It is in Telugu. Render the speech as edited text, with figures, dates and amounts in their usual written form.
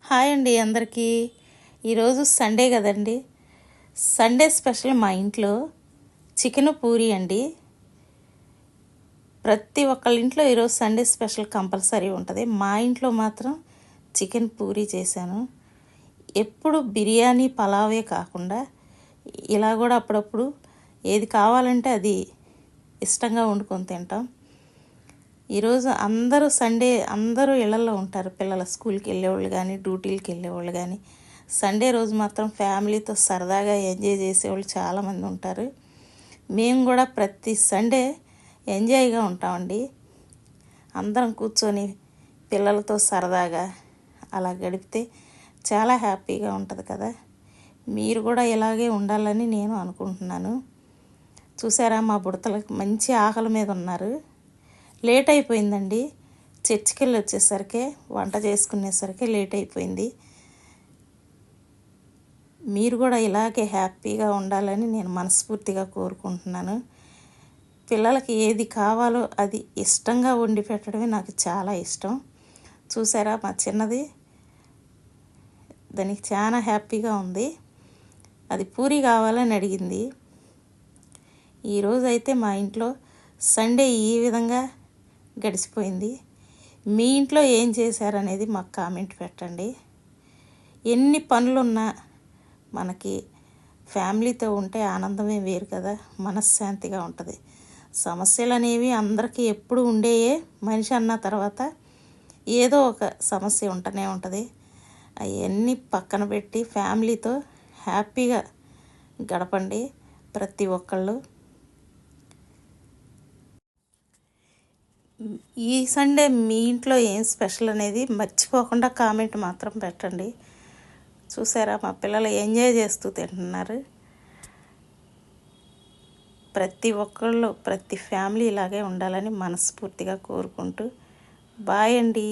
హాయ్ అండి అందరికీ. ఈరోజు సండే కదండి. సండే స్పెషల్ మా ఇంట్లో చికెన్ పూరి అండి. ప్రతి ఒక్కళ్ళ ఇంట్లో ఈరోజు సండే స్పెషల్ కంపల్సరీ ఉంటుంది. మా ఇంట్లో మాత్రం చికెన్ పూరి చేశాను. ఎప్పుడు బిర్యానీ పలావే కాకుండా ఇలా కూడా అప్పుడప్పుడు ఏది కావాలంటే అది ఇష్టంగా వండుకొని తింటాం. ఈరోజు అందరూ సండే అందరూ ఇళ్లలో ఉంటారు. పిల్లల స్కూల్కి వెళ్ళేవాళ్ళు కానీ డ్యూటీలకి వెళ్ళేవాళ్ళు కానీ సండే రోజు మాత్రం ఫ్యామిలీతో సరదాగా ఎంజాయ్ చేసేవాళ్ళు చాలామంది ఉంటారు. మేము కూడా ప్రతి సండే ఎంజాయ్గా ఉంటామండి. అందరం కూర్చొని పిల్లలతో సరదాగా అలా గడిపితే చాలా హ్యాపీగా ఉంటుంది కదా. మీరు కూడా ఇలాగే ఉండాలని నేను అనుకుంటున్నాను. చూసారా, మా బుడతలకు మంచి ఆకలి మీద ఉన్నారు. లేట్ అయిపోయిందండి. చర్చికి వెళ్ళి వచ్చేసరికి వంట చేసుకునేసరికి లేట్ అయిపోయింది. మీరు కూడా ఇలాగే హ్యాపీగా ఉండాలని నేను మనస్ఫూర్తిగా కోరుకుంటున్నాను. పిల్లలకి ఏది కావాలో అది ఇష్టంగా వండి పెట్టడమే నాకు చాలా ఇష్టం. చూసారా, మా చిన్నది దానికి చాలా హ్యాపీగా ఉంది. అది పూరి కావాలని అడిగింది. ఈరోజు అయితే మా ఇంట్లో సండే ఈ విధంగా గడిచిపోయింది. మీ ఇంట్లో ఏం చేశారనేది మాకు కామెంట్ పెట్టండి. ఎన్ని పనులున్నా మనకి ఫ్యామిలీతో ఉంటే ఆనందమే వేరు కదా, మనశ్శాంతిగా ఉంటుంది. సమస్యలు అనేవి అందరికీ ఎప్పుడు ఉండేయే. మనిషి అన్న తర్వాత ఏదో ఒక సమస్య ఉంటూనే ఉంటుంది. అవన్నీ పక్కన పెట్టి ఫ్యామిలీతో హ్యాపీగా గడపండి ప్రతి ఒక్కళ్ళు. ఈ సండే మీ ఇంట్లో ఏం స్పెషల్ అనేది మర్చిపోకుండా కామెంట్ మాత్రం పెట్టండి. చూసారా, మా పిల్లలు ఎంజాయ్ చేస్తూ తింటున్నారు. ప్రతి ఒక్కళ్ళు ప్రతి ఫ్యామిలీ ఇలాగే ఉండాలని మనస్ఫూర్తిగా కోరుకుంటూ బాయ్ అండి.